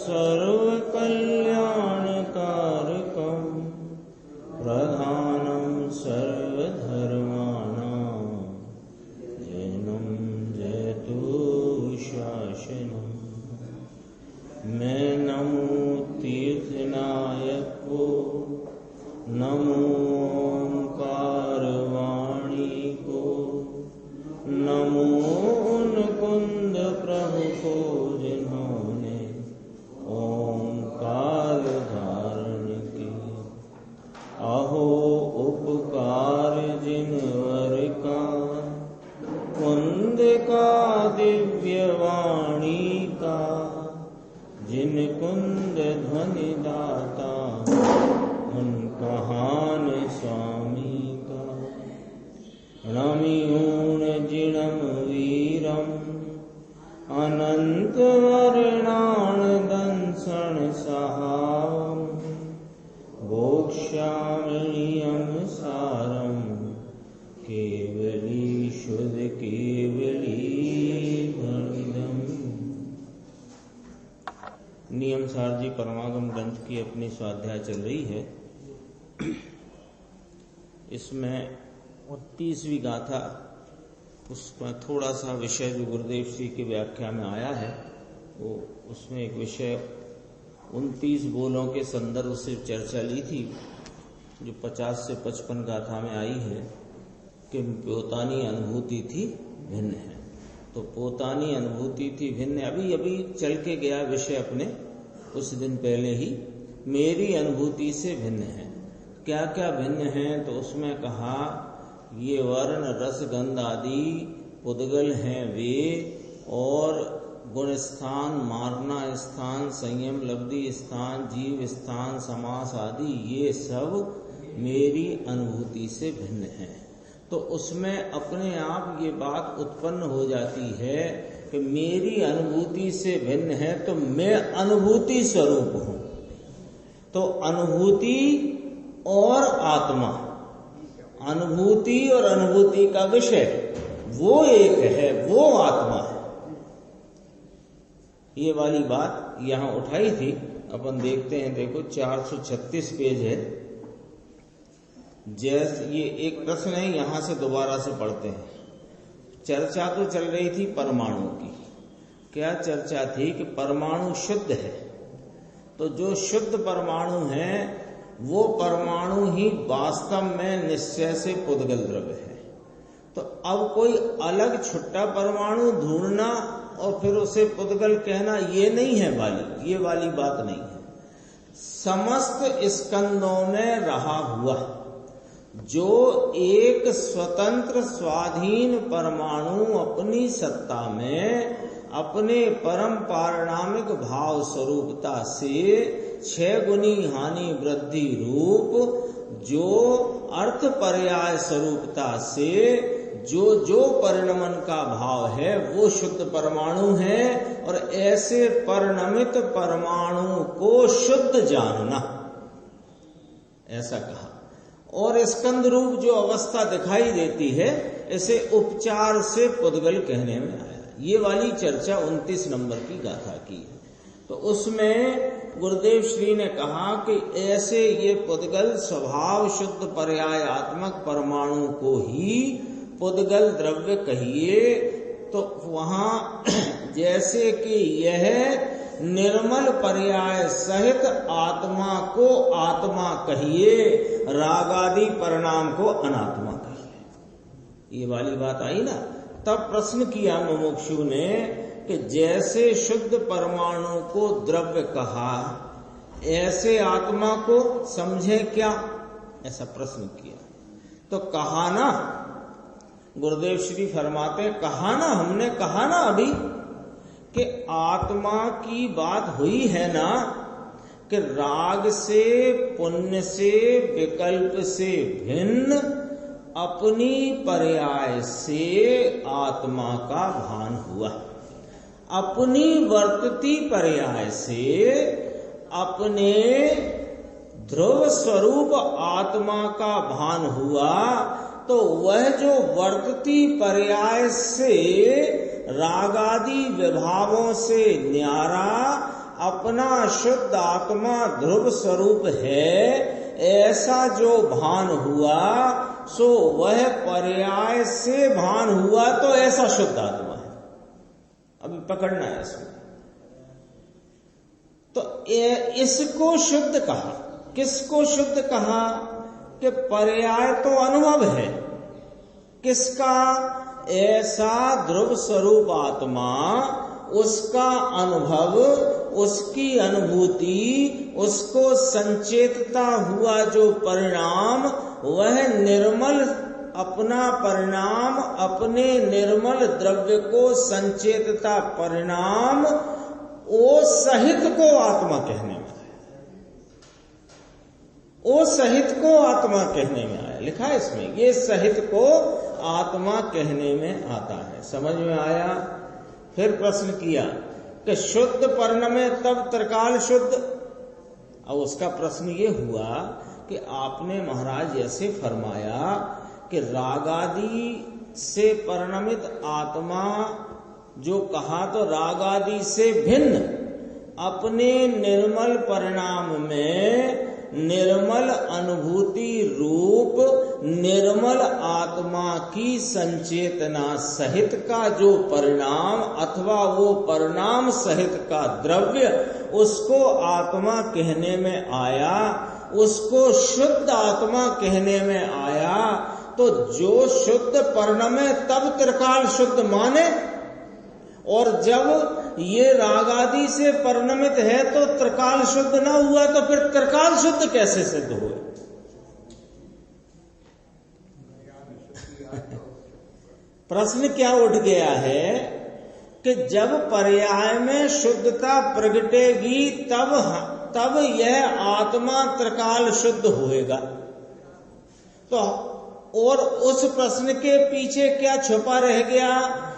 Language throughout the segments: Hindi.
सर्वकल्याणकारकं प्रधानं सर्वधर्माणां जैनं जयतु शासनम्। मैं नमो तीर्थनायक को, नमो ओंकारवाणी को, नमो कुंद प्रभु को जिन्होंने ओंकार धारण की। अहो उपकार जिनवर का, कुंद का दिव्य वाणी का, जिन कुंद ध्वनि दाता उन कहान स्वामी का। नमियून जिणम वीरम अनंत वर्णान दंसन सहावम भोक्ष्याम्यहं सारम केवली शुद्ध केवली भणिदम्। नियम सार जी परमागम ग्रंथ की अपनी स्वाध्याय चल रही है। इसमें 29वीं गाथा, उसमें थोड़ा सा विषय जो गुरुदेव श्री की व्याख्या में आया है, वो उसमें एक विषय 29 बोलों के संदर्भ से चर्चा ली थी, जो 50 से 55 गाथा में आई है कि पोतानी अनुभूति थी भिन्न है। तो पोतानी अनुभूति थी भिन्न, अभी अभी चल के गया विषय अपने कुछ दिन पहले ही, मेरी अनुभूति से भिन्न है। क्या क्या भिन्न है? तो उसमें कहा ये वर्ण रस गंध आदि उद्गल हैं वे, और गुण स्थान, मारना स्थान, संयम लब्धि स्थान, जीव स्थान, समास आदि ये सब मेरी अनुभूति से भिन्न है। तो उसमें अपने आप ये बात उत्पन्न हो जाती है कि मेरी अनुभूति से भिन्न है, तो मैं अनुभूति स्वरूप हूं। तो अनुभूति और आत्मा, अनुभूति और अनुभूति का विषय वो एक है, वो आत्मा है। ये वाली बात यहां उठाई थी। अपन देखते हैं, देखो 436 पेज है। जैसे ये एक प्रश्न है, यहां से दोबारा से पढ़ते हैं। चर्चा तो चल रही थी परमाणु की। क्या चर्चा थी कि परमाणु शुद्ध है, तो जो शुद्ध परमाणु है वो परमाणु ही वास्तव में निश्चय से पुद्गल द्रव्य है। तो अब कोई अलग छुट्टा परमाणु ढूंढना और फिर उसे पुद्गल कहना ये नहीं है ये वाली बात नहीं है। समस्त स्कंदों में रहा हुआ जो एक स्वतंत्र स्वाधीन परमाणु अपनी सत्ता में अपने परम पारणामिक भाव स्वरूपता से 6 गुनी हानि वृद्धि रूप जो अर्थ पर्याय स्वरूपता से जो परिणमन का भाव है वो शुद्ध परमाणु है। और ऐसे परिणमित परमाणु को शुद्ध जानना, ऐसा कहा। और स्कंद रूप जो अवस्था दिखाई देती है इसे उपचार से पुद्गल कहने में आया। ये वाली चर्चा 29 नंबर की गाथा की है। तो उसमें गुरुदेव श्री ने कहा कि ऐसे ये पुद्गल स्वभाव शुद्ध पर्यायात्मक परमाणु को ही पुद्गल द्रव्य कहिए। तो वहां जैसे कि यह निर्मल पर्याय सहित आत्मा को आत्मा कहिए, रागादि परिणाम को अनात्मा कहिए। ये वाली बात आई ना। तब प्रश्न किया मुमुक्षु ने कि जैसे शुद्ध परमाणु को द्रव्य कहा, ऐसे आत्मा को समझे क्या? ऐसा प्रश्न किया। तो कहा ना, गुरुदेव श्री फरमाते कहा ना, हमने कहा ना अभी कि आत्मा की बात हुई है ना कि राग से पुण्य से विकल्प से भिन्न अपनी पर्याय से आत्मा का भान हुआ। अपनी वर्तती पर्याय से अपने ध्रुव स्वरूप आत्मा का भान हुआ। तो वह जो वर्तती पर्याय से रागादि विभावों से न्यारा अपना शुद्ध आत्मा ध्रुव स्वरूप है, ऐसा जो भान हुआ सो वह पर्याय से भान हुआ तो ऐसा शुद्ध आत्मा है। अभी पकड़ना है इसमें। तो इसको शुद्ध कहा। किसको शुद्ध कहा? कि पर्याय तो अनुभव है किसका? ऐसा ध्रुव स्वरूप आत्मा, उसका अनुभव, उसकी अनुभूति, उसको संचेतता हुआ जो परिणाम, वह निर्मल अपना परिणाम, अपने निर्मल द्रव्य को संचेतता परिणाम, वो सहित को आत्मा कहने में आया। वो सहित को आत्मा कहने में आया, लिखा है इसमें, ये सहित को आत्मा कहने में आता है। समझ में आया? फिर प्रश्न किया कि शुद्ध पर्ण में तब त्रिकाल शुद्ध। अब उसका प्रश्न ये हुआ कि आपने महाराज ऐसे फरमाया कि रागादि से परिणमित आत्मा जो कहा, तो रागादि से भिन्न अपने निर्मल परिणाम में निर्मल अनुभूति रूप निर्मल आत्मा की संचेतना सहित का जो परिणाम अथवा वो परिणाम सहित का द्रव्य, उसको आत्मा कहने में आया, उसको शुद्ध आत्मा कहने में आया। तो जो शुद्ध पर्ण में तब त्रिकाल शुद्ध माने, और जब ये रागादि से परिणमित है तो त्रिकाल शुद्ध न हुआ, तो फिर त्रिकाल शुद्ध कैसे सिद्ध हुए? प्रश्न क्या उठ गया है कि जब पर्याय में शुद्धता प्रगटेगी तब यह आत्मा त्रिकाल शुद्ध होएगा। तो और उस प्रश्न के पीछे क्या छुपा रह गया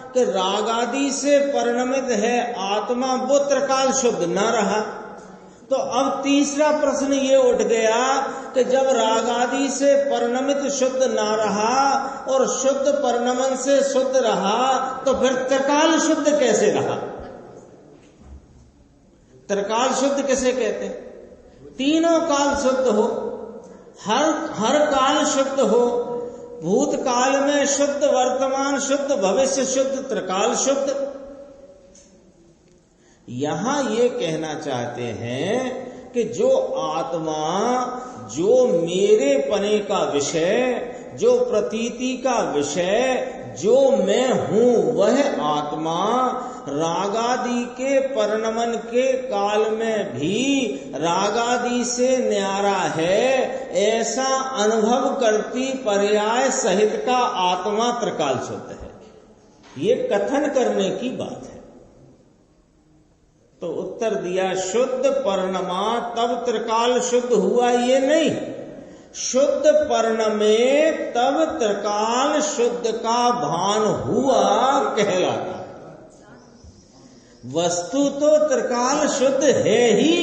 कि रागादि से परिणमित है आत्मा, वो त्रिकाल शुद्ध न रहा। तो अब तीसरा प्रश्न ये उठ गया कि जब रागादि से परिणमित शुद्ध न रहा और शुद्ध परिणमन से शुद्ध रहा, तो फिर त्रिकाल शुद्ध कैसे रहा? त्रिकाल शुद्ध किसे कहते हैं? तीनों काल शुद्ध हो, हर काल शुद्ध हो, भूतकाल में शुद्ध, वर्तमान शुद्ध, भविष्य शुद्ध, त्रिकाल शुद्ध। यहां ये कहना चाहते हैं कि जो आत्मा, जो मेरे पने का विषय, जो प्रतीति का विषय, जो मैं हूं, वह आत्मा रागादि के परिणमन के काल में भी रागादि से न्यारा है, ऐसा अनुभव करती पर्याय सहित का आत्मा त्रिकाल शुद्ध है। ये कथन करने की बात है। तो उत्तर दिया, शुद्ध परिणमा तब त्रिकाल शुद्ध हुआ, ये नहीं, शुद्ध पर्ण में तब त्रिकाल शुद्ध का भान हुआ कहलाता। वस्तु तो त्रिकाल शुद्ध है ही।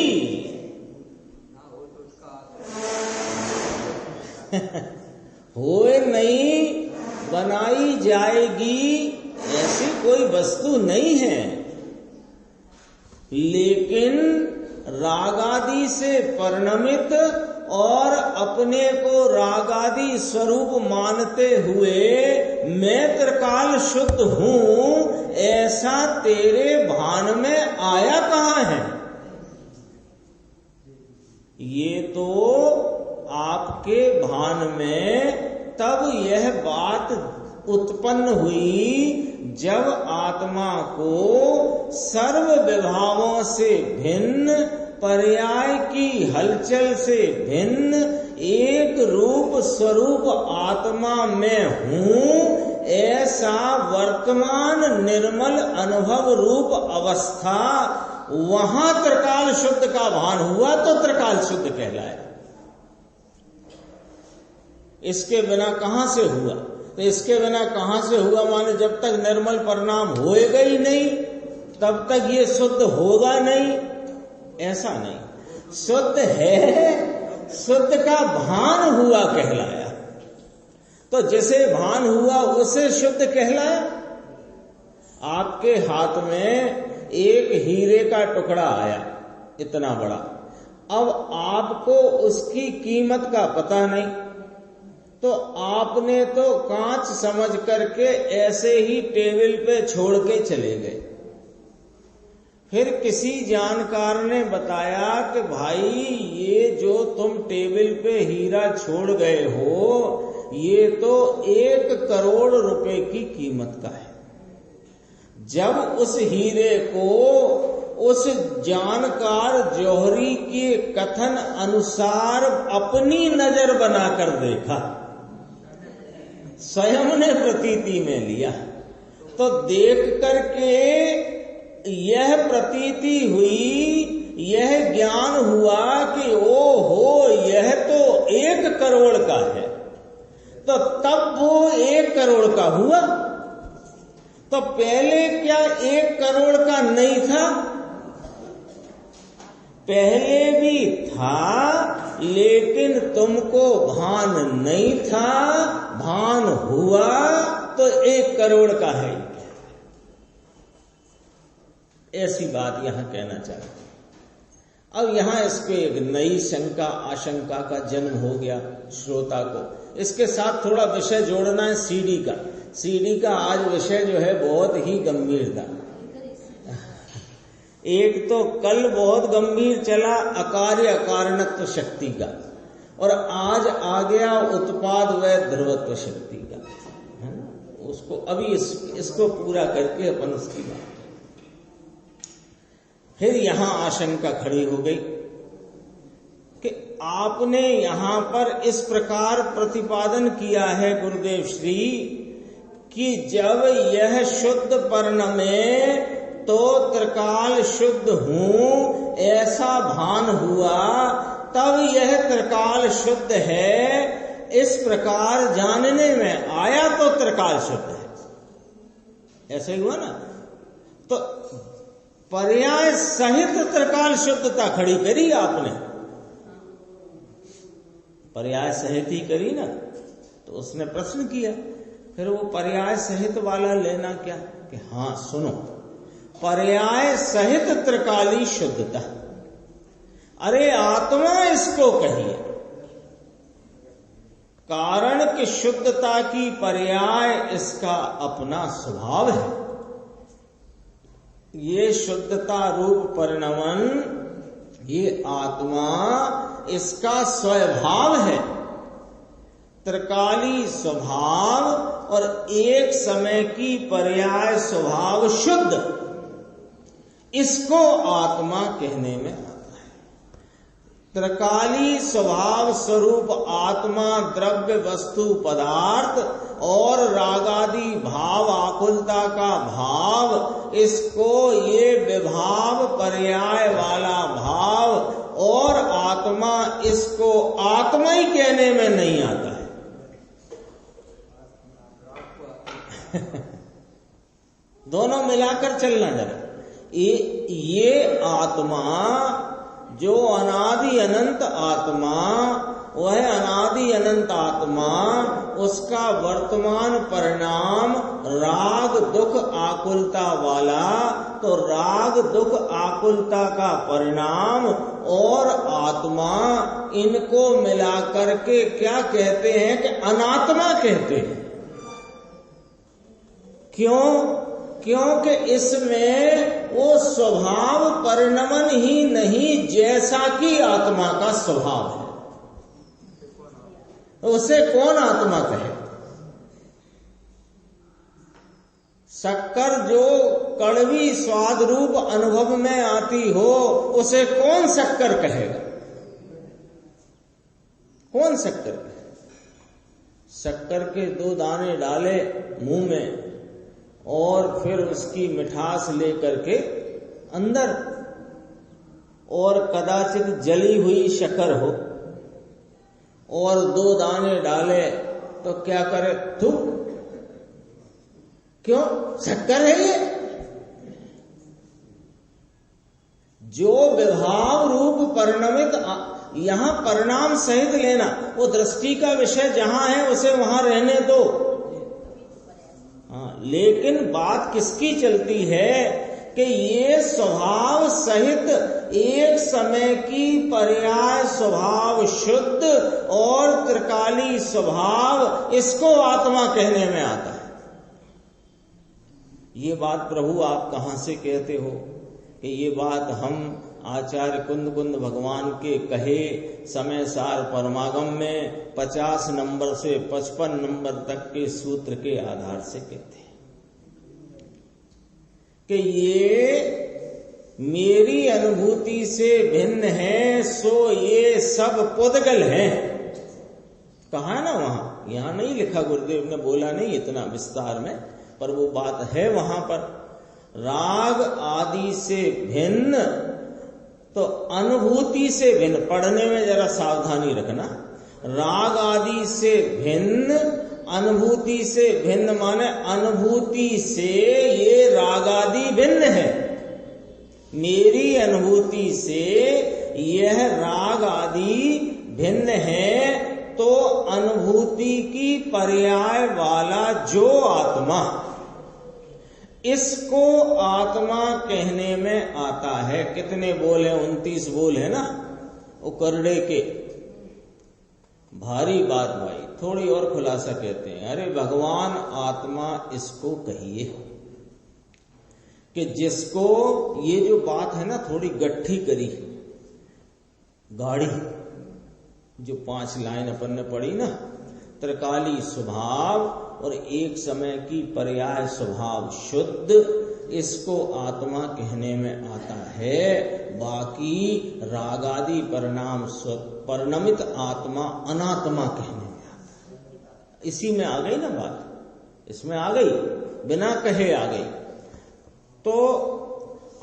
होए नहीं, बनाई जाएगी, ऐसी कोई वस्तु नहीं है। लेकिन रागादि से परिणमित और अपने को रागादि स्वरूप मानते हुए मैं त्रिकाल शुद्ध हूं, ऐसा तेरे भान में आया कहां है? ये तो आपके भान में तब यह बात उत्पन्न हुई जब आत्मा को सर्व विभावों से भिन्न, पर्याय की हलचल से भिन्न एक रूप स्वरूप आत्मा में हूं, ऐसा वर्तमान निर्मल अनुभव रूप अवस्था, वहां त्रिकाल शुद्ध का भान हुआ तो त्रिकाल शुद्ध कहलाया। इसके बिना कहां से हुआ? तो इसके बिना कहां से हुआ माने जब तक निर्मल परिणाम होएगा ही नहीं तब तक ये शुद्ध होगा नहीं, ऐसा नहीं। शुद्ध है, शुद्ध का भान हुआ कहलाया। तो जैसे भान हुआ उसे शुद्ध कहलाया। आपके हाथ में एक हीरे का टुकड़ा आया, इतना बड़ा। अब आपको उसकी कीमत का पता नहीं, तो आपने तो कांच समझ करके ऐसे ही टेबल पे छोड़ के चले गए। फिर किसी जानकार ने बताया कि भाई ये जो तुम टेबल पे हीरा छोड़ गए हो, ये तो 1 करोड़ रुपए की कीमत का है। जब उस हीरे को उस जानकार जौहरी के कथन अनुसार अपनी नजर बनाकर देखा, स्वयं ने प्रतीति में लिया, तो देख करके यह प्रतीति हुई, यह ज्ञान हुआ कि ओ हो यह तो 1 करोड़ का है। तो तब वो 1 करोड़ का हुआ। तो पहले क्या 1 करोड़ का नहीं था? पहले भी था, लेकिन तुमको भान नहीं था, भान हुआ तो 1 करोड़ का है। ऐसी बात यहां कहना चाहते हैं। अब यहां इसको एक नई शंका आशंका का जन्म हो गया श्रोता को। इसके साथ थोड़ा विषय जोड़ना है सीडी का। सीडी का आज विषय जो है बहुत ही गंभीर था। एक तो कल बहुत गंभीर चला अकार्य अकारणत्व शक्ति का, और आज आ गया उत्पाद व ध्रुवत्व शक्ति का। उसको अभी इसको पूरा करके अपन उसकी बात। फिर यहां आशंका खड़ी हो गई कि आपने यहां पर इस प्रकार प्रतिपादन किया है गुरुदेव श्री कि जब यह शुद्ध परिणमे तो त्रिकाल शुद्ध हूं ऐसा भान हुआ, तब यह त्रिकाल शुद्ध है इस प्रकार जानने में आया तो त्रिकाल शुद्ध है। ऐसे ही हुआ ना। तो पर्याय सहित त्रिकाल शुद्धता खड़ी करी आपने, पर्याय सहित ही करी ना। तो उसने प्रश्न किया, फिर वो पर्याय सहित वाला लेना क्या कि हाँ सुनो, पर्याय सहित त्रिकाली शुद्धता। अरे आत्मा इसको कहिए, कारण कि शुद्धता की पर्याय इसका अपना स्वभाव है। ये शुद्धता रूप परिणमन, ये आत्मा इसका स्वभाव है, त्रिकाली स्वभाव और एक समय की पर्याय स्वभाव शुद्ध, इसको आत्मा कहने में आता है। त्रिकाली स्वभाव स्वरूप आत्मा द्रव्य वस्तु पदार्थ और रागादि भाव आकुलता का भाव, इसको ये विभाव पर्याय वाला भाव और आत्मा, इसको आत्मा ही कहने में नहीं आता है। दोनों मिलाकर चलना जरा। ये आत्मा जो अनादि अनंत आत्मा, वह अनादि अनंत आत्मा, उसका वर्तमान परिणाम राग दुख आकुलता वाला, तो राग दुख आकुलता का परिणाम और आत्मा, इनको मिलाकर के क्या कहते हैं कि अनात्मा कहते हैं। क्यों? क्योंकि इसमें वो स्वभाव परिणमन ही नहीं जैसा कि आत्मा का स्वभाव है। उसे कौन आत्मा कहे? शक्कर जो कड़वी स्वाद रूप अनुभव में आती हो, उसे कौन शक्कर कहेगा? कौन शक्कर कहेगा? शक्कर के 2 दाने डाले मुंह में और फिर उसकी मिठास लेकर के अंदर, और कदाचित जली हुई शक्कर हो और 2 दाने डाले तो क्या करे? थूक। क्यों? शक्कर है ये। जो विभाव रूप परिणमित, यहां परिणाम सहित लेना, वो दृष्टि का विषय जहां है उसे वहां रहने दो। हाँ, लेकिन बात किसकी चलती है कि ये स्वभाव सहित एक समय की पर्याय स्वभाव शुद्ध और त्रिकाली स्वभाव, इसको आत्मा कहने में आता है। ये बात प्रभु आप कहां से कहते हो कि ये बात हम आचार्य कुंद भगवान के कहे समय सार परमागम में 50 नंबर से 55 नंबर तक के सूत्र के आधार से कहते हैं कि ये मेरी अनुभूति से भिन्न है, सो ये सब पुद्गल हैं। कहा ना वहां, यहां नहीं लिखा, गुरुदेव ने बोला नहीं इतना विस्तार में, पर वो बात है वहां पर। राग आदि से भिन्न, तो अनुभूति से भिन्न, पढ़ने में जरा सावधानी रखना। राग आदि से भिन्न, अनुभूति से भिन्न, माने अनुभूति से ये राग आदि भिन्न है। मेरी अनुभूति से यह राग आदि भिन्न है, तो अनुभूति की पर्याय वाला जो आत्मा, इसको आत्मा कहने में आता है। कितने बोल है? 29 बोल है ना, वो करड़े के। भारी बात भाई, थोड़ी और खुलासा कहते हैं। अरे भगवान आत्मा इसको कहिए कि जिसको, ये जो बात है ना थोड़ी गट्ठी करी गाड़ी, जो 5 लाइन अपन ने पढ़ी ना, त्रिकाली स्वभाव और एक समय की पर्याय स्वभाव शुद्ध, इसको आत्मा कहने में आता है। बाकी रागादि परिणाम परिणमित आत्मा अनात्मा कहने में आता है। इसी में आ गई ना बात, इसमें आ गई, बिना कहे आ गई। तो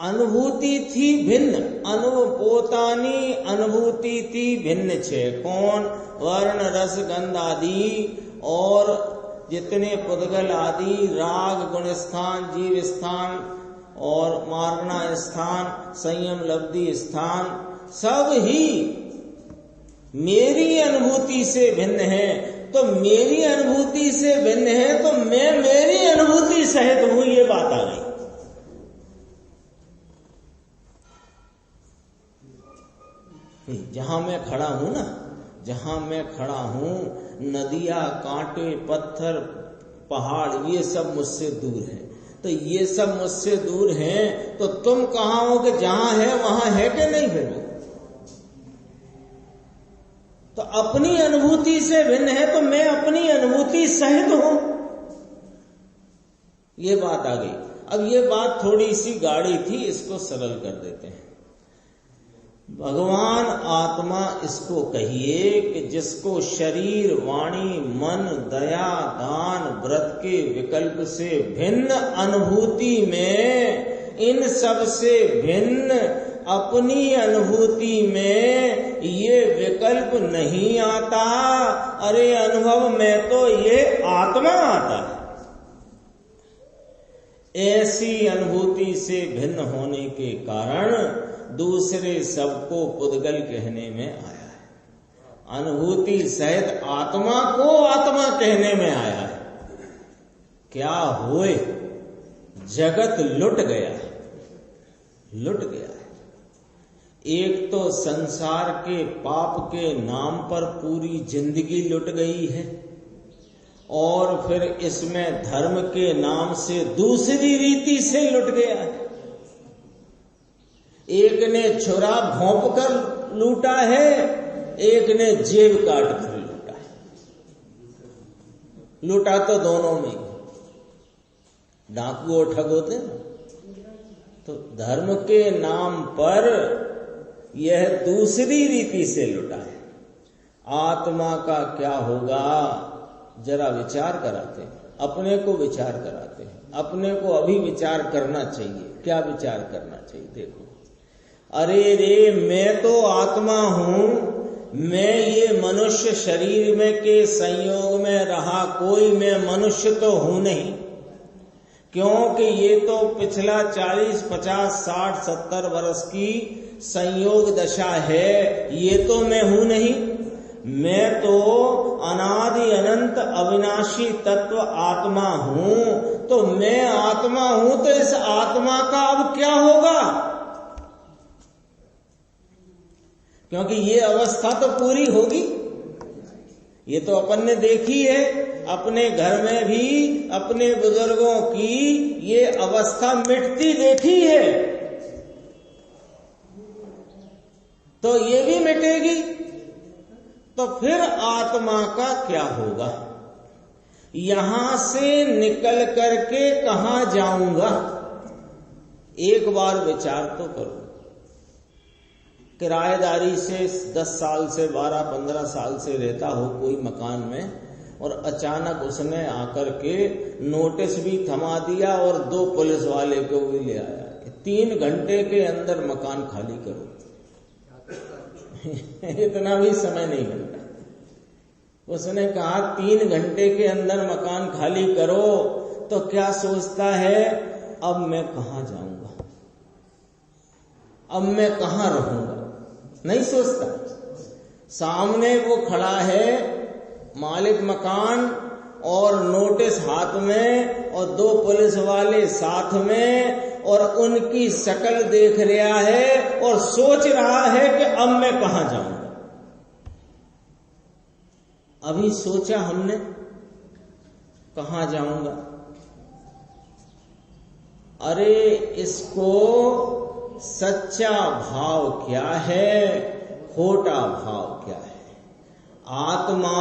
अनुभूति थी भिन्न, पोतानी अनुभूति थी भिन्न छे। कौन? वर्ण रस गंध आदि और जितने पुद्गल आदि, राग गुण स्थान, जीव स्थान और मार्गना स्थान, संयम लब्धि स्थान, सब ही मेरी अनुभूति से भिन्न है। तो मेरी अनुभूति से भिन्न है, तो मैं मेरी अनुभूति सहित हूं, ये बात आ गई। जहां मैं खड़ा हूं ना, जहां मैं खड़ा हूं, नदियां, कांटे, पत्थर, पहाड़, ये सब मुझसे दूर है। तो ये सब मुझसे दूर हैं, तो तुम कहां हो कि जहां है वहां है कि नहीं है? तो अपनी अनुभूति से भिन्न है, तो मैं अपनी अनुभूति सहित हूं, ये बात आ गई। अब ये बात थोड़ी सी गाढ़ी थी, इसको सरल कर देते हैं। भगवान आत्मा इसको कहिए कि जिसको शरीर, वाणी, मन, दया, दान, व्रत के विकल्प से भिन्न अनुभूति में, इन सब से भिन्न अपनी अनुभूति में ये विकल्प नहीं आता। अरे अनुभव में तो ये आत्मा आता है। ऐसी अनुभूति से भिन्न होने के कारण दूसरे सबको पुद्गल कहने में आया है। अनुभूति सहित आत्मा को आत्मा कहने में आया है। क्या हुए? जगत लुट गया है, लुट गया है। एक तो संसार के पाप के नाम पर पूरी जिंदगी लुट गई है, और फिर इसमें धर्म के नाम से दूसरी रीति से लुट गया है। एक ने छुरा भोंप कर लूटा है, एक ने जेब काट कर लूटा है। लूटा तो दोनों में, डाकू और ठग होते हैं। तो धर्म के नाम पर यह दूसरी रीति से लुटा है। आत्मा का क्या होगा, जरा विचार कराते हैं, अपने को विचार कराते हैं। अपने को अभी विचार करना चाहिए। क्या विचार करना चाहिए? देखो, अरे रे, मैं तो आत्मा हूं, मैं ये मनुष्य शरीर में के संयोग में रहा, कोई मैं मनुष्य तो हूं नहीं, क्योंकि ये तो पिछला 40, 50, 60, 70 वर्ष की संयोग दशा है, ये तो मैं हूं नहीं। मैं तो अनादि अनंत अविनाशी तत्व आत्मा हूं, तो मैं आत्मा हूं तो इस आत्मा का अब क्या होगा? क्योंकि ये अवस्था तो पूरी होगी। ये तो अपन ने देखी है, अपने घर में भी अपने बुजुर्गों की ये अवस्था मिटती देखी है, तो ये भी मिटेगी। तो फिर आत्मा का क्या होगा? यहां से निकल करके कहां जाऊंगा? एक बार विचार तो करो। किराएदारी से 10 साल से 12-15 साल से रहता हो कोई मकान में, और अचानक उसने आकर के नोटिस भी थमा दिया और 2 पुलिस वाले को भी ले आया, 3 घंटे के अंदर मकान खाली करो। इतना भी समय नहीं मिलता। उसने कहा 3 घंटे के अंदर मकान खाली करो, तो क्या सोचता है? अब मैं कहां जाऊंगा, अब मैं कहां रहूंगा? नहीं सोचता। सामने वो खड़ा है मालिक मकान, और नोटिस हाथ में, और 2 पुलिस वाले साथ में, और उनकी शक्ल देख रहा है और सोच रहा है कि अब मैं कहां जाऊंगा। अभी सोचा हमने कहां जाऊंगा? अरे इसको सच्चा भाव क्या है, खोटा भाव क्या है, आत्मा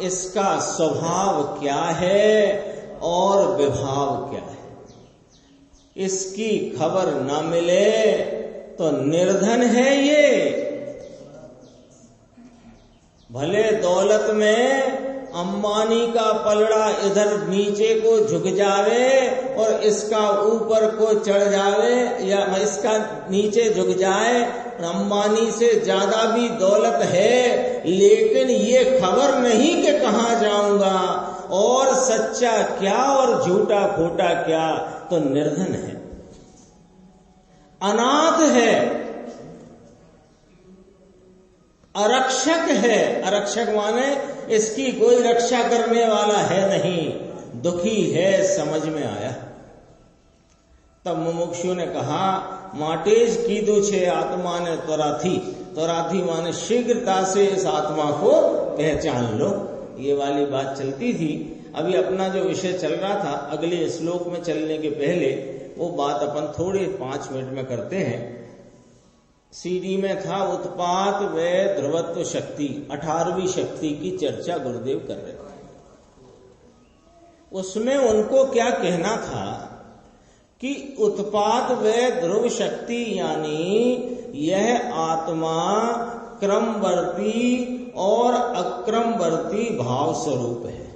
इसका स्वभाव क्या है और विभाव क्या है, इसकी खबर न मिले तो निर्धन है ये। भले दौलत में अंबानी का पलड़ा इधर नीचे को झुक जावे और इसका ऊपर को चढ़ जावे, या इसका नीचे झुक जाए, अंबानी से ज्यादा भी दौलत है, लेकिन ये खबर नहीं कि कहां जाऊंगा और सच्चा क्या और झूठा खोटा क्या, तो निर्धन है, अनाथ है, अरक्षक है। अरक्षक माने इसकी कोई रक्षा करने वाला है नहीं, दुखी है, समझ में आया। तब मुमुक्षु ने कहा, माटेज कीधु छे आत्मा ने त्वराथी। त्वराथी माने शीघ्रता से इस आत्मा को पहचान लो। ये वाली बात चलती थी। अभी अपना जो विषय चल रहा था, अगले श्लोक में चलने के पहले वो बात अपन थोड़े 5 मिनट में करते हैं। सीडी में था उत्पात व ध्रुवत्व शक्ति, 18वीं शक्ति की चर्चा गुरुदेव कर रहे थे। उसमें उनको क्या कहना था कि उत्पात व ध्रुव शक्ति यानी यह आत्मा क्रमवर्ती और अक्रमवर्ती भाव स्वरूप है।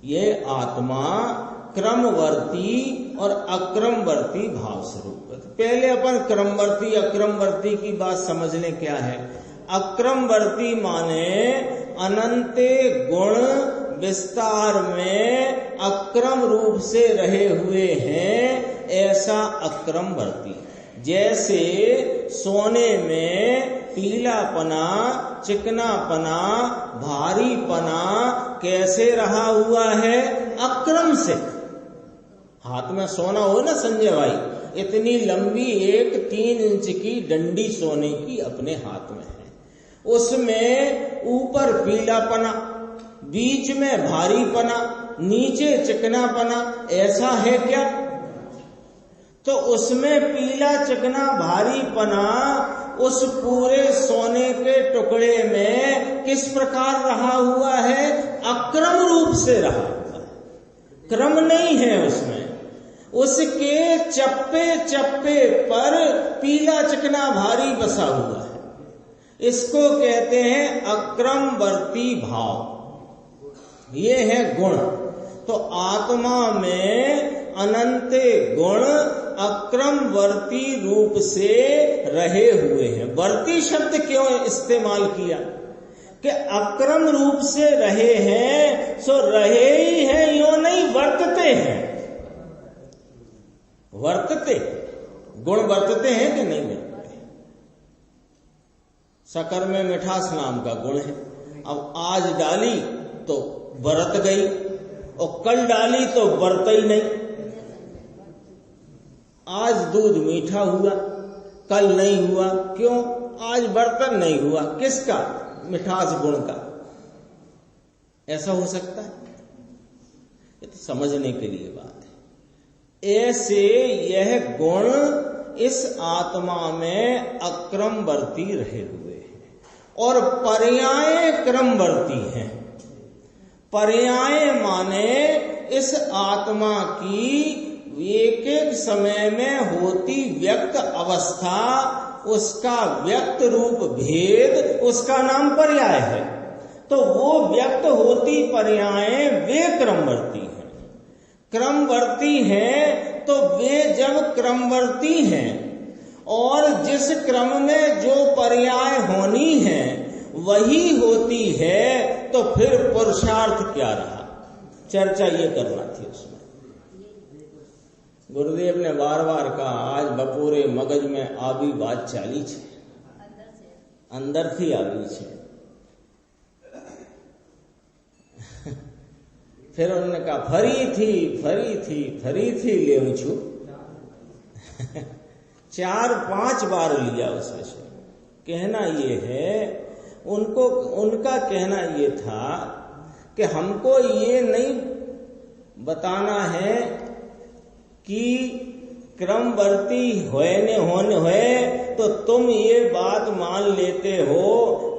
यह आत्मा क्रमवर्ती और अक्रमवर्ती भाव स्वरूप है। पहले अपन क्रमवर्ती अक्रमवर्ती की बात समझ लें क्या है। अक्रमवर्ती माने अनंते गुण विस्तार में अक्रम रूप से रहे हुए हैं, ऐसा अक्रमवर्ती। जैसे सोने में पीलापना, चिकनापना, भारीपना कैसे रहा हुआ है? अक्रम से। हाथ में सोना हो ना संजय भाई, इतनी लंबी एक 3 इंच की डंडी सोने की अपने हाथ में है, उसमें ऊपर पीलापना, बीच में भारीपना, नीचे चिकनापना, ऐसा है क्या? तो उसमें पीला चिकना भारीपना उस पूरे सोने के टुकड़े में किस प्रकार रहा हुआ है? अक्रम रूप से रहा हुआ है, क्रम नहीं है उसमें। उसके चप्पे चप्पे पर पीला चिकना भारी बसा हुआ है, इसको कहते हैं अक्रमवर्ती भाव। ये है गुण। तो आत्मा में अनंत गुण अक्रमवर्ती रूप से रहे हुए हैं। वर्ती शब्द क्यों इस्तेमाल किया? कि अक्रम रूप से रहे हैं, सो रहे ही हैं, यो नहीं वर्तते हैं। वर्तते गुण वर्तते हैं कि नहीं वर्तते? शक्कर में मिठास नाम का गुण है। अब आज डाली तो बरत गई और कल डाली तो बरत ही नहीं। आज दूध मीठा हुआ, कल नहीं हुआ, क्यों? आज बर्तन नहीं हुआ, किसका? मिठास गुण का। ऐसा हो सकता है? ये तो समझने के लिए बात है। ऐसे यह गुण इस आत्मा में अक्रमवर्ती रहे हुए हैं और पर्याय क्रमवर्ती हैं। पर्याय माने इस आत्मा की एक एक समय में होती व्यक्त अवस्था, उसका व्यक्त रूप भेद, उसका नाम पर्याय है। तो वो व्यक्त होती पर्याय वे क्रमवर्ती हैं। क्रमवर्ती हैं तो वे जब क्रमवर्ती हैं और जिस क्रम में जो पर्याय होनी है वही होती है, तो फिर पुरुषार्थ क्या रहा? चर्चा ये करना थी उसमें। गुरुदेव ने बार बार कहा, आज बपोरे मगज में आवी बात चाली छे, अंदर थी आवी छे। फिर उन्होंने कहा, फरी थी ले छू। 4-5 बार लिया उस विषय। कहना ये है, उनका कहना ये था कि हमको ये नहीं बताना है कि क्रमवर्ती होए तो तुम ये बात मान लेते हो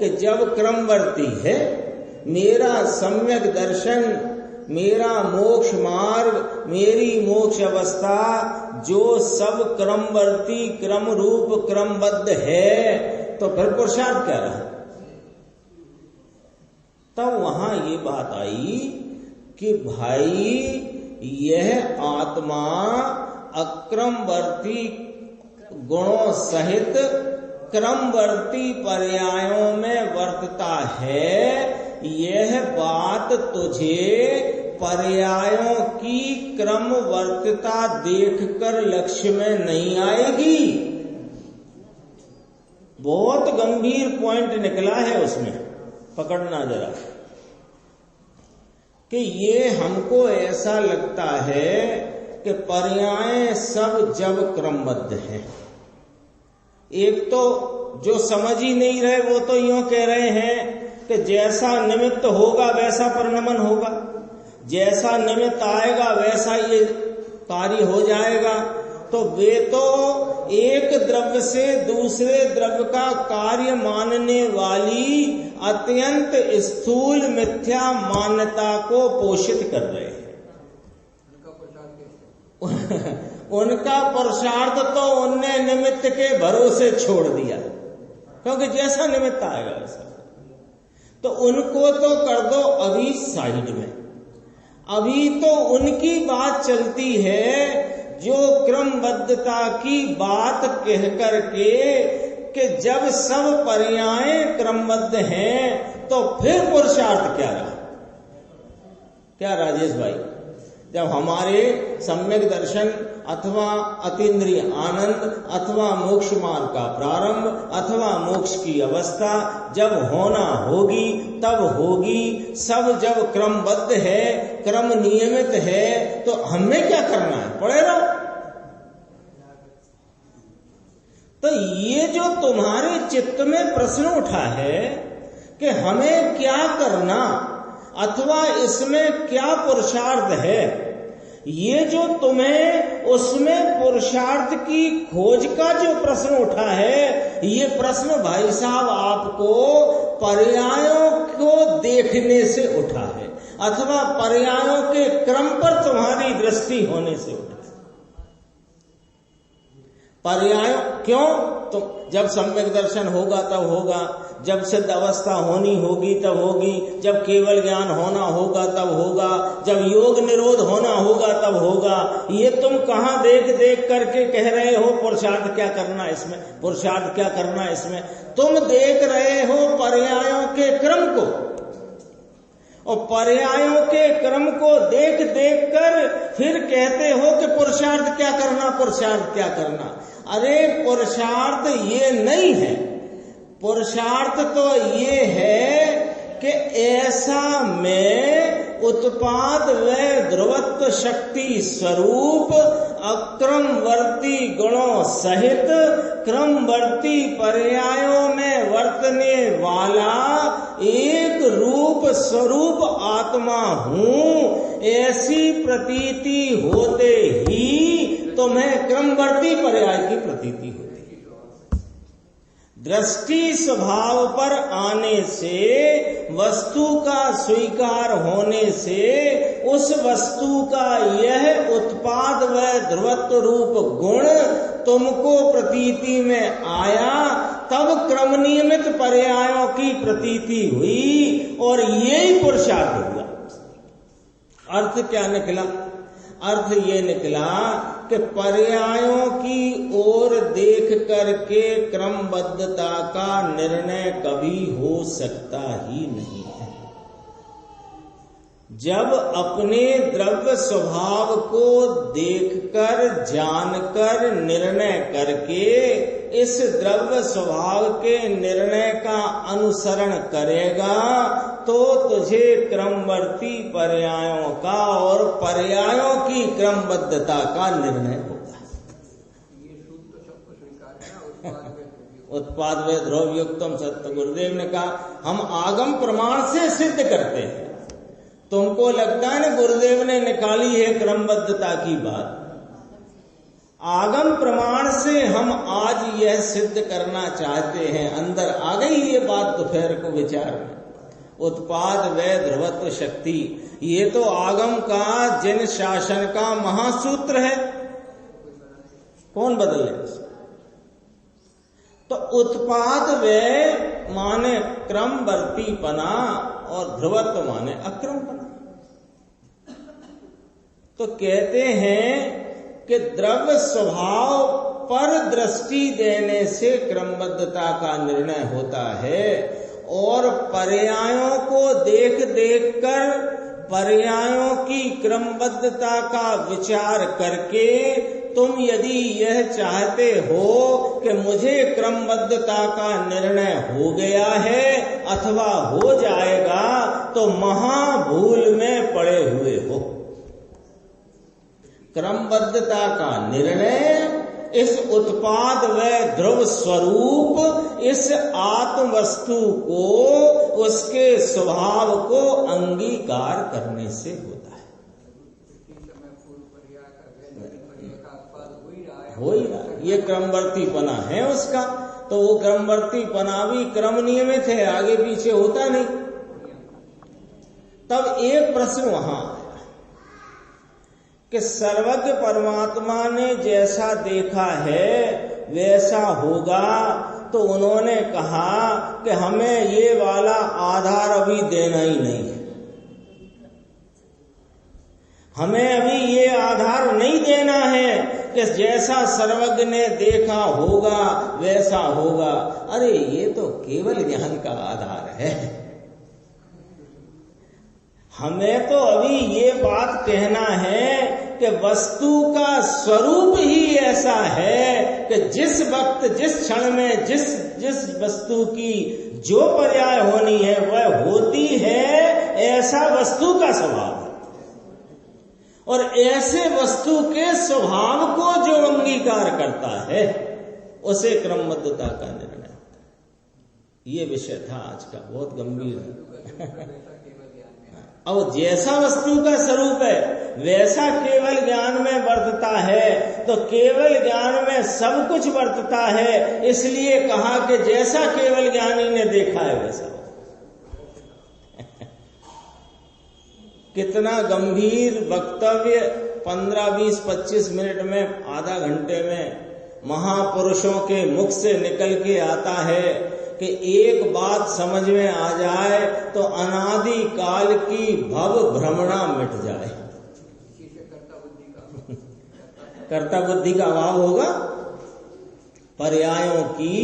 कि जब क्रमवर्ती है, मेरा सम्यक दर्शन, मेरा मोक्ष मार्ग, मेरी मोक्ष अवस्था जो सब क्रमवर्ती, क्रम रूप, क्रमबद्ध है, तो फिर पुरुषार्थ क्या रहा? तब वहां ये बात आई कि भाई यह आत्मा अक्रमवर्ती गुणों सहित क्रमवर्ती पर्यायों में वर्तता है। यह बात तुझे पर्यायों की क्रमवर्तिता देखकर लक्ष्य में नहीं आएगी। बहुत गंभीर पॉइंट निकला है उसमें, पकड़ना जरा। कि ये हमको ऐसा लगता है कि पर्याय सब जब क्रमबद्ध हैं। एक तो जो समझ ही नहीं रहे वो तो यूं कह रहे हैं कि जैसा निमित्त होगा वैसा परिणमन होगा, जैसा निमित्त आएगा वैसा ये कार्य हो जाएगा। तो वे तो एक द्रव्य से दूसरे द्रव्य का कार्य मानने वाली अत्यंत स्थूल मिथ्या मान्यता को पोषित कर रहे हैं। उनका पुरुषार्थ तो उनने निमित्त के भरोसे छोड़ दिया, क्योंकि जैसा निमित्त आएगा वैसा। तो उनको तो कर दो अभी साइड में। अभी तो उनकी बात चलती है जो क्रमबद्धता की बात कह करके कि जब सब पर्याय क्रमबद्ध हैं तो फिर पुरुषार्थ क्या रहा? क्या राजेश भाई? जब हमारे सम्यक दर्शन अथवा अतीन्द्रिय आनंद अथवा मोक्ष मार्ग का प्रारंभ अथवा मोक्ष की अवस्था जब होना होगी तब होगी। सब जब क्रमबद्ध है, क्रम नियमित है, तो हमें क्या करना है? पड़े रहो। तो ये जो तुम्हारे चित्त में प्रश्न उठा है कि हमें क्या करना अथवा इसमें क्या पुरुषार्थ है, ये जो तुम्हें उसमें पुरुषार्थ की खोज का जो प्रश्न उठा है, ये प्रश्न भाई साहब आपको पर्यायों को देखने से उठा है अथवा पर्यायों के क्रम पर तुम्हारी दृष्टि होने से उठा है। पर्यायों क्यों? तो जब सम्यक दर्शन होगा तब होगा, जब सिद्ध अवस्था होनी होगी तब होगी, जब केवल ज्ञान होना होगा तब होगा, जब योग निरोध होना होगा तब होगा। ये तुम कहां देख देख करके कह रहे हो पुरुषार्थ क्या करना इसमें, पुरुषार्थ क्या करना इसमें? तुम देख रहे हो पर्यायों के क्रम को, और पर्यायों के क्रम को देख देख कर फिर कहते हो कि पुरुषार्थ क्या करना, पुरुषार्थ क्या करना। अरे पुरुषार्थ ये नहीं है पुरुषार्थ तो ये है कि ऐसा मैं उत्पाद व ध्रुवत्व शक्ति स्वरूप अक्रमवर्ती गुणों सहित क्रमवर्ती पर्यायों में वर्तने वाला एक रूप स्वरूप आत्मा हूँ, ऐसी प्रतीति होते ही तुम्हें क्रमवर्ती पर्याय की प्रतीति होती। दृष्टि स्वभाव पर आने से, वस्तु का स्वीकार होने से, उस वस्तु का यह उत्पाद व ध्रुवत्व रूप गुण तुमको प्रतीति में आया, तब क्रम नियमित पर्यायों की प्रतीति हुई और यही पुरुषार्थ हुआ। अर्थ क्या निकला? अर्थ ये निकला कि पर्यायों की ओर देख करके क्रमबद्धता का निर्णय कभी हो सकता ही नहीं है। जब अपने द्रव्य स्वभाव को देखकर, जानकर, निर्णय करके इस द्रव्य स्वभाव के निर्णय का अनुसरण करेगा तो तुझे क्रमवर्ती पर्यायों का और पर्यायों की क्रमबद्धता का निर्णय होगा। उत्पाद व ध्रुवयुक्तम सत्य, गुरुदेव ने कहा हम आगम प्रमाण से सिद्ध करते हैं। तुमको लगता है ना गुरुदेव ने निकाली है क्रमबद्धता की बात, आगम प्रमाण से हम आज यह सिद्ध करना चाहते हैं। अंदर आ गई ये बात दोपहर को विचार में। उत्पाद व ध्रुवत्व शक्ति, ये तो आगम का जिन शासन का महासूत्र है, कौन बदले? तो उत्पाद व माने क्रमवर्तीपना और ध्रुवत्व माने अक्रमपना। तो कहते हैं कि द्रव्य स्वभाव पर दृष्टि देने से क्रमबद्धता का निर्णय होता है और पर्यायों को देख देख कर पर्यायों की क्रमबद्धता का विचार करके तुम यदि यह चाहते हो कि मुझे क्रमबद्धता का निर्णय हो गया है अथवा हो जाएगा तो महाभूल में पड़े हुए हो। क्रमबद्धता का निर्णय इस उत्पाद व ध्रुव स्वरूप इस आत्म वस्तु को, उसके स्वभाव को अंगीकार करने से होता है। हो ही रहा, ये क्रमवर्तीपना है उसका। तो वो क्रमवर्तीपना भी क्रम नियमित है, आगे पीछे होता नहीं। तब एक प्रश्न वहां कि सर्वज्ञ परमात्मा ने जैसा देखा है वैसा होगा, तो उन्होंने कहा कि हमें ये वाला आधार अभी देना ही नहीं है, हमें अभी ये आधार नहीं देना है कि जैसा सर्वज्ञ ने देखा होगा वैसा होगा। अरे ये तो केवल ज्ञान का आधार है। हमें तो अभी ये बात कहना है कि वस्तु का स्वरूप ही ऐसा है कि जिस वक्त, जिस क्षण में, जिस वस्तु की जो पर्याय होनी है वह होती है, ऐसा वस्तु का स्वभाव है। और ऐसे वस्तु के स्वभाव को जो अंगीकार करता है उसे क्रमबद्धता का निर्णय होता है। ये विषय था आज का, बहुत गंभीर है। और जैसा वस्तु का स्वरूप है वैसा केवल ज्ञान में वर्तता है, तो केवल ज्ञान में सब कुछ वर्तता है। इसलिए कहा कि जैसा केवल ज्ञानी ने देखा है वैसा। कितना गंभीर वक्तव्य 15, 20, 25 मिनट में, आधा घंटे में महापुरुषों के मुख से निकल के आता है कि एक बात समझ में आ जाए तो अनादि काल की भव भ्रमणा मिट जाए। कर्ता बुद्धि का अभाव होगा, पर्यायों की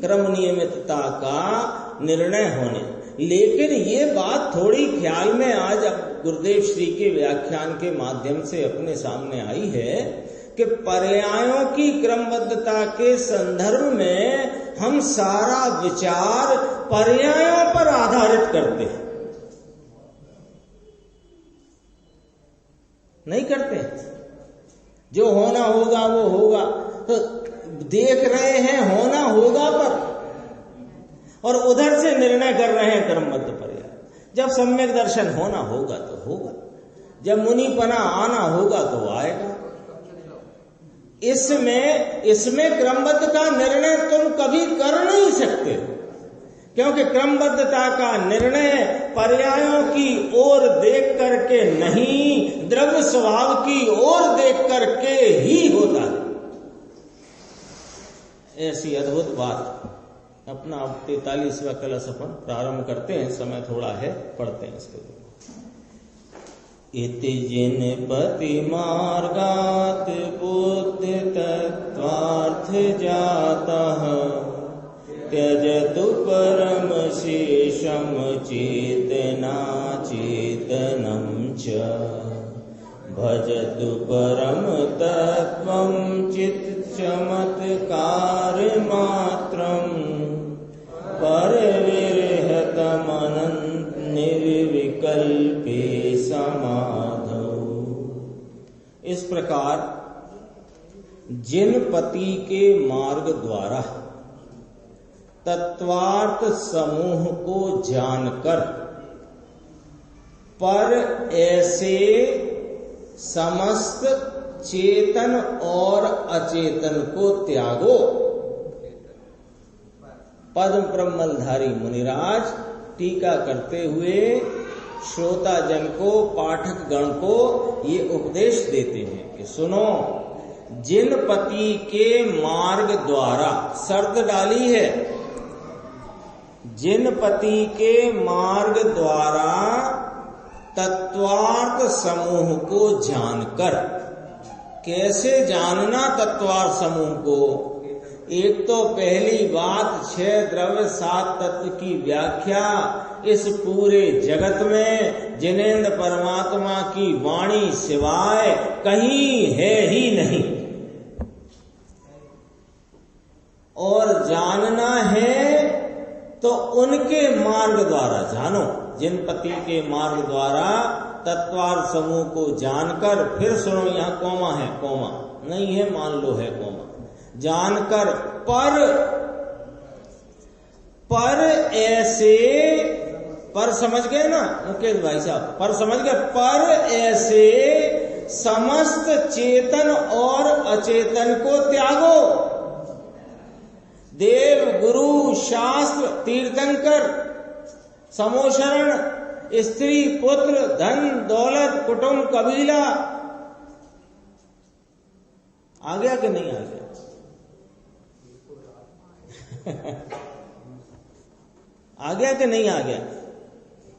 क्रम नियमितता का निर्णय होने। लेकिन ये बात थोड़ी ख्याल में आज गुरुदेव श्री के व्याख्यान के माध्यम से अपने सामने आई है कि पर्यायों की क्रमबद्धता के संदर्भ में हम सारा विचार पर्यायों पर आधारित करते हैं, नहीं करते। जो होना होगा वो होगा, तो देख रहे हैं होना होगा पर, और उधर से निर्णय कर रहे हैं क्रमबद्ध पर्याय। जब सम्यक दर्शन होना होगा तो होगा, जब मुनिपना आना होगा तो आएगा। इसमें क्रमबद्ध का निर्णय तुम कभी कर नहीं सकते, क्योंकि क्रमबद्धता का निर्णय पर्यायों की ओर देख करके नहीं, द्रव्य स्वभाव की ओर देख करके ही होता है। ऐसी अद्भुत बात। अपना 43वां कलश अपन प्रारंभ करते हैं, समय थोड़ा है, पढ़ते हैं इसको। इति जिनपति मार्गात् बुद्धि तत्त्वार्थ जातः त्यजतु परम शेषम चेतना चेतनं च भजतु परम तत्त्वं चित् चमत्कार मात्रं परविरहतमनन्त निर्विकल्पे समाधौ। इस प्रकार जिन पति के मार्ग द्वारा तत्वार्थ समूह को जानकर पर ऐसे समस्त चेतन और अचेतन को त्यागो। पद्म प्रमलधारी मुनिराज टीका करते हुए श्रोता जन को, पाठक गण को ये उपदेश देते हैं कि सुनो, जिन पति के मार्ग द्वारा, शर्त डाली है, जिन पति के मार्ग द्वारा तत्वार्थ समूह को जानकर। कैसे जानना तत्वार्थ समूह को? एक तो पहली बात 6 द्रव्य 7 तत्व की व्याख्या इस पूरे जगत में जिनेंद्र परमात्मा की वाणी सिवाय कहीं है ही नहीं। और जानना है तो उनके मार्ग द्वारा जानो। जिन पति के मार्ग द्वारा तत्वार्थ समूह को जानकर, फिर सुनो, यहाँ कोमा है, कोमा नहीं है, मान लो है कोमा, जानकर पर ऐसे, पर समझ गए ना मुकेश भाई साहब, पर समझ गए, पर ऐसे समस्त चेतन और अचेतन को त्यागो। देव, गुरु, शास्त्र, तीर्थंकर, समोशरण, स्त्री, पुत्र, धन, दौलत, कुटुंब, कबीला, आ गया कि नहीं आ गया? आ गया कि नहीं आ गया?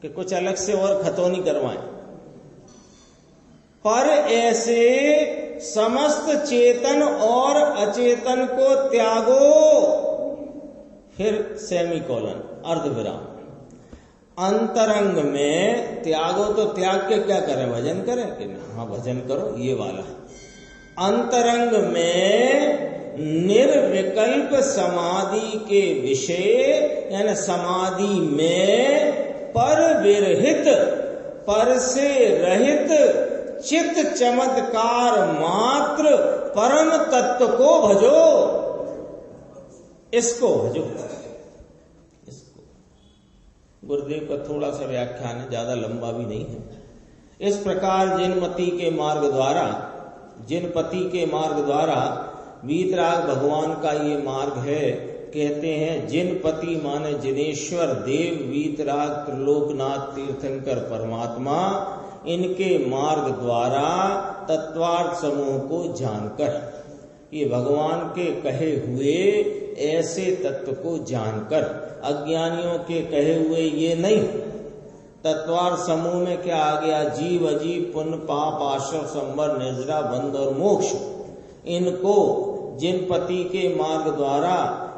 कि कुछ अलग से और खतौनी करवाएं। पर ऐसे समस्त चेतन और अचेतन को त्यागो, फिर सेमीकोलन, अर्धविराम। अंतरंग में त्यागो, तो त्याग के क्या करें? भजन करें कि नहीं? हाँ, भजन करो, ये वाला। अंतरंग में निर्विकल्प समाधि के विषय, यानी समाधि में पर विरहित, पर से रहित चित्त चमत्कार मात्र परम तत्व को भजो। इसको भजो। इसको गुरुदेव का थोड़ा सा व्याख्यान है, ज्यादा लंबा भी नहीं है। इस प्रकार जिन पति के मार्ग द्वारा वीतराग भगवान का ये मार्ग है। कहते हैं जिन पति माने जिनेश्वर, देव, वीतराग, त्रिलोकनाथ, तीर्थंकर परमात्मा, इनके मार्ग द्वारा तत्वार्थ समूह को जानकर, ये भगवान के कहे हुए ऐसे तत्व को जानकर, अज्ञानियों के कहे हुए ये नहीं। तत्वार्थ समूह में क्या आ गया? जीव, अजीव, पुण्य, पाप, आश्रम, संवर, निर्जरा, बंध और मोक्ष। इनको जिन पति के मार्ग द्वारा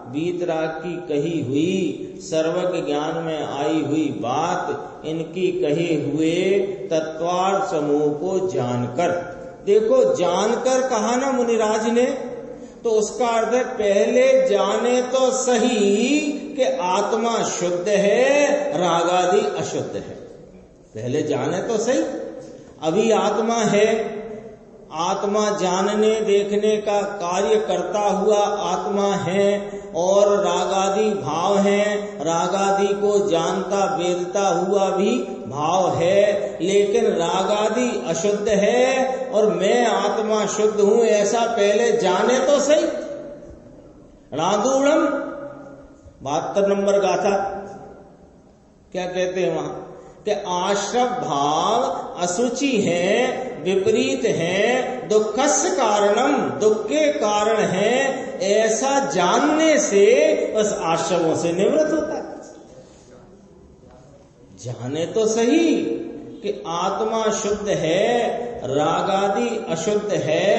वीतराग की कही हुई, सर्वज्ञ ज्ञान में आई हुई बात, इनकी कहे हुए तत्वार्थ समूह को जानकर, देखो जानकर कहा ना मुनिराज ने, तो उसका अर्थ है पहले जाने तो सही कि आत्मा शुद्ध है, राग आदि अशुद्ध है। पहले जाने तो सही। अभी आत्मा है, आत्मा जानने देखने का कार्य करता हुआ आत्मा है और रागादि भाव है, रागादि को जानता वेदता हुआ भी भाव है, लेकिन रागादि अशुद्ध है और मैं आत्मा शुद्ध हूं ऐसा पहले जाने तो सही। राधूणम 72 नंबर गाथा क्या कहते हैं वहां कि आश्रव भाव अशुचि है, विपरीत है, दुखस्य कारणम, दुख के कारण है, ऐसा जानने से बस आश्रवों से निवृत्त होता है। जाने तो सही कि आत्मा शुद्ध है, रागादि अशुद्ध है,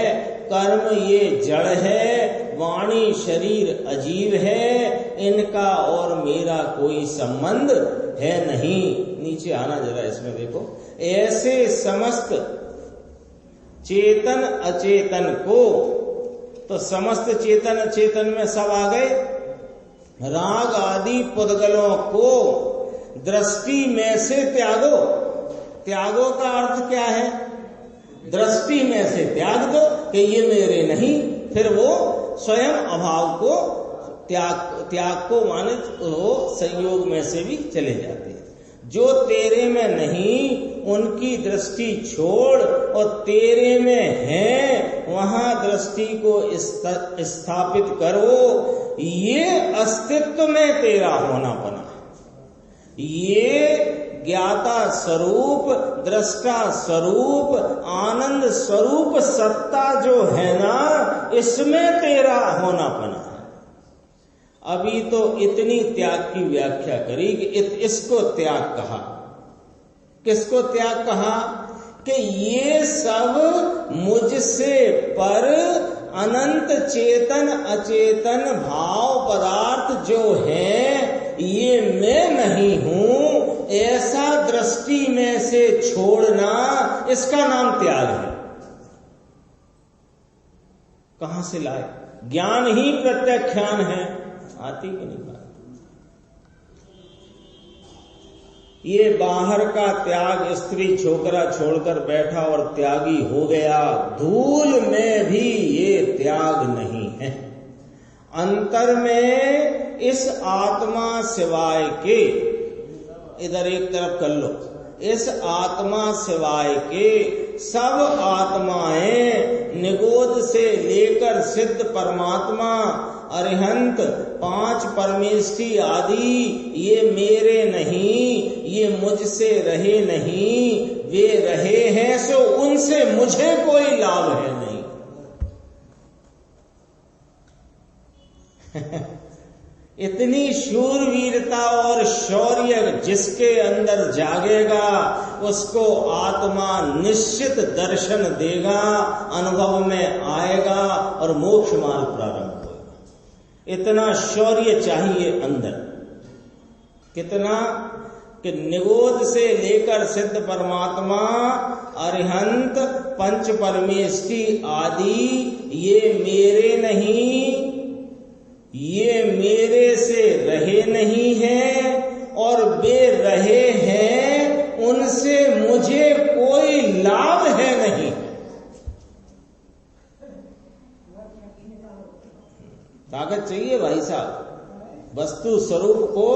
कर्म ये जड़ है, वाणी शरीर अजीव है, इनका और मेरा कोई संबंध है नहीं। नीचे आना जरा, इसमें देखो, ऐसे समस्त चेतन अचेतन को, तो समस्त चेतन अचेतन में सब आ गए, राग आदि पुद्गलों को दृष्टि में से त्यागो। त्यागो का अर्थ क्या है? दृष्टि में से त्याग दो कि ये मेरे नहीं, फिर वो स्वयं अभाव को त्याग को माने वो संयोग में से भी चले जाते हैं। जो तेरे में नहीं उनकी दृष्टि छोड़ और तेरे में है वहां दृष्टि को स्थापित करो। ये अस्तित्व में तेरा होना पना, ये ज्ञाता स्वरूप, दृष्टा स्वरूप, आनंद स्वरूप सत्ता जो है ना, इसमें तेरा होना पना है। अभी तो इतनी त्याग की व्याख्या करी कि इसको त्याग कहा। किसको त्याग कहा? कि ये सब मुझसे पर अनंत चेतन अचेतन भाव पदार्थ जो है ये मैं नहीं हूं, ऐसा दृष्टि में से छोड़ना, इसका नाम त्याग है। कहां से लाए? ज्ञान ही प्रत्याख्यान है, आती कि नहीं बात? ये बाहर का त्याग, स्त्री छोकरा छोड़कर बैठा और त्यागी हो गया, धूल में भी ये त्याग नहीं है। अंतर में इस आत्मा सिवाय के, इधर एक तरफ कर लो, इस आत्मा सिवाय के सब आत्माएं निगोद से लेकर सिद्ध परमात्मा, अरिहंत, 5 परमेष्ठी आदि ये मेरे नहीं, ये मुझसे रहे नहीं, वे रहे हैं सो उनसे मुझे कोई लाभ है नहीं। इतनी शूरवीरता और शौर्य जिसके अंदर जागेगा उसको आत्मा निश्चित दर्शन देगा, अनुभव में आएगा और मोक्ष मार्ग प्रारंभ होगा। इतना शौर्य चाहिए अंदर। कितना? कि निगोद से लेकर सिद्ध परमात्मा, अरिहंत, 5 परमेष्ठी आदि ये मेरे नहीं, ये मेरे से रहे नहीं हैं और वे रहे हैं, उनसे मुझे कोई लाभ है नहीं। ताकत चाहिए भाई साहब, वस्तु स्वरूप को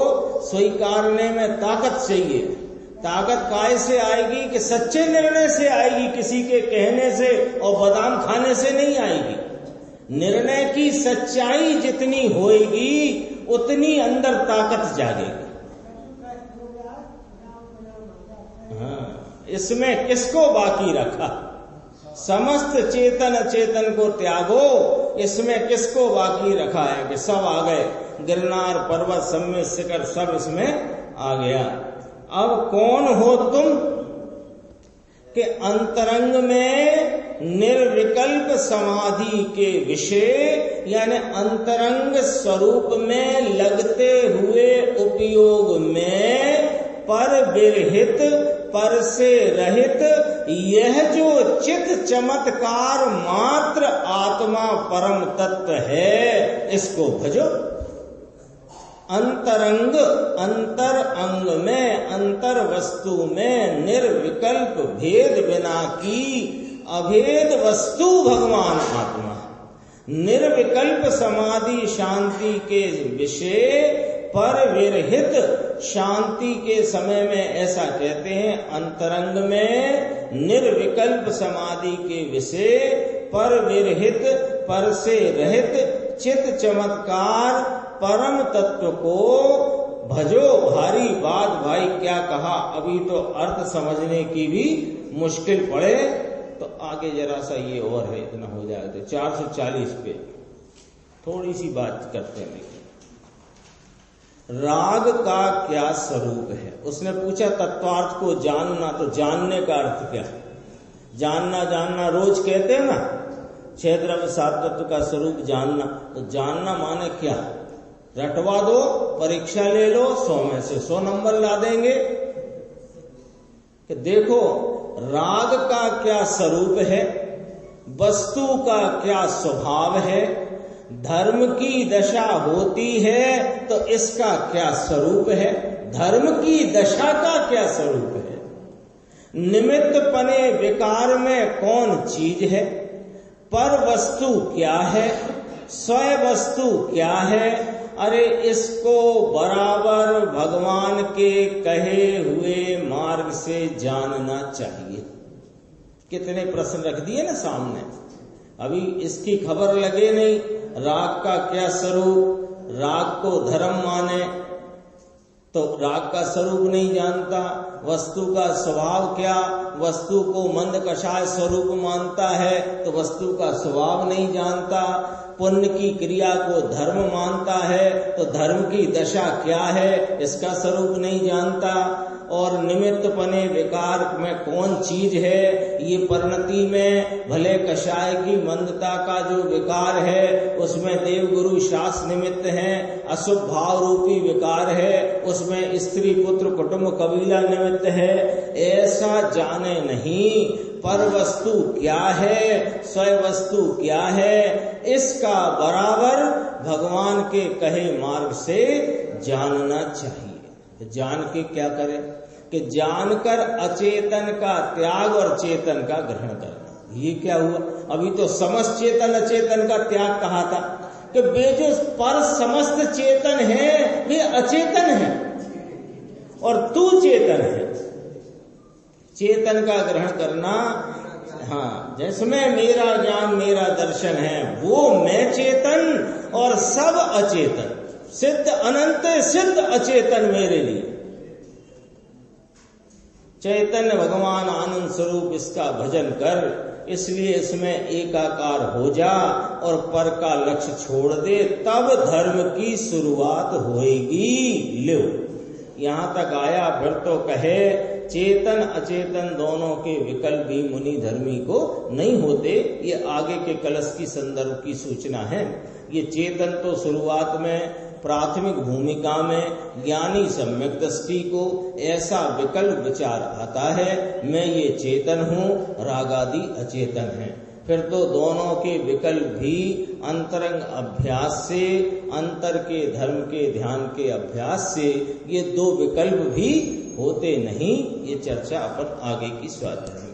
स्वीकारने में ताकत चाहिए। ताकत काय से आएगी? कि सच्चे निर्णय से आएगी, किसी के कहने से और बादाम खाने से नहीं आएगी। निर्णय की सच्चाई जितनी होएगी उतनी अंदर ताकत जागेगी। हाँ, इसमें किसको बाकी रखा? समस्त चेतन अचेतन को त्यागो, इसमें किसको बाकी रखा है? कि सब आ गए, गिरनार पर्वत सम्मित शिखर सब इसमें आ गया। अब कौन हो तुम? कि अंतरंग में निर्विकल्प समाधि के विषय, यानी अंतरंग स्वरूप में लगते हुए उपयोग में पर विरहित पर से रहित यह जो चित चमत्कार मात्र आत्मा परम तत्व है, इसको भजो। अंतरंग अंतर अंग में अंतर वस्तु में निर्विकल्प भेद बिना की अभेद वस्तु भगवान आत्मा। निर्विकल्प समाधि शांति के विषय पर विरहित शांति के समय में ऐसा कहते हैं। अंतरंग में निर्विकल्प समाधि के विषय पर विरहित पर से रहित चित चमत्कार परम तत्व को भजो। भारी बात भाई, क्या कहा, अभी तो अर्थ समझने की भी मुश्किल पड़े तो आगे जरा सा ये और है, इतना हो जाए तो 440 पे थोड़ी सी बात करते हैं। राग का क्या स्वरूप है? उसने पूछा तत्वार्थ को जानना, तो जानने का अर्थ क्या? जानना रोज कहते हैं ना, 6 द्रव्य 7 तत्व का स्वरूप जानना। तो जानना माने क्या? रटवा दो, परीक्षा ले लो, 100 में से 100 नंबर ला देंगे कि देखो राग का क्या स्वरूप है, वस्तु का क्या स्वभाव है, धर्म की दशा होती है तो इसका क्या स्वरूप है, धर्म की दशा का क्या स्वरूप है, निमित्त पने विकार में कौन चीज है, पर वस्तु क्या है, स्वय वस्तु क्या है। अरे इसको बराबर भगवान के कहे हुए मार्ग से जानना चाहिए। कितने प्रश्न रख दिए ना सामने, अभी इसकी खबर लगे नहीं। राग का क्या स्वरूप, राग को धर्म माने तो राग का स्वरूप नहीं जानता। वस्तु का स्वभाव क्या, वस्तु को मंद कषाय स्वरूप मानता है तो वस्तु का स्वभाव नहीं जानता। पुण्य की क्रिया को धर्म मानता है तो धर्म की दशा क्या है, इसका स्वरूप नहीं जानता। और निमित्त पने विकार में कौन चीज है, ये परिणति में भले कषाय की मंदता का जो विकार है उसमें देव गुरु शास्त्र निमित्त है, अशुभ भाव रूपी विकार है उसमें स्त्री पुत्र कुटुंब कबीला निमित्त है, ऐसा जाने नहीं। पर वस्तु क्या है, स्वय वस्तु क्या है, इसका बराबर भगवान के कहे मार्ग से जानना चाहिए। जान के क्या करें कि जानकर अचेतन का त्याग और चेतन का ग्रहण करना। ये क्या हुआ? अभी तो समस्त चेतन अचेतन का त्याग कहा था कि वे जो पर समस्त चेतन है वे अचेतन है और तू चेतन है। चेतन का ग्रहण करना, हाँ, जिसमें मेरा ज्ञान मेरा दर्शन है वो मैं चेतन और सब अचेतन, सिद्ध अनंत सिद्ध अचेतन मेरे लिए। चैतन्य भगवान आनंद स्वरूप, इसका भजन कर, इसलिए इसमें एकाकार हो जा और पर का लक्ष्य छोड़ दे, तब धर्म की शुरुआत होएगी। लो यहां तक आया, फिर तो कहे चेतन अचेतन दोनों के विकल्प भी मुनि धर्मी को नहीं होते। ये आगे के कलश की संदर्भ की सूचना है। ये चेतन तो शुरुआत में प्राथमिक भूमिका में ज्ञानी सम्यक दृष्टि को ऐसा विकल्प विचार आता है, मैं ये चेतन हूँ, रागादि अचेतन है। फिर तो दोनों के विकल्प भी अंतरंग अभ्यास से, अंतर के धर्म के ध्यान के अभ्यास से ये दो विकल्प भी होते नहीं। ये चर्चा अपन आगे की स्वाध्याय में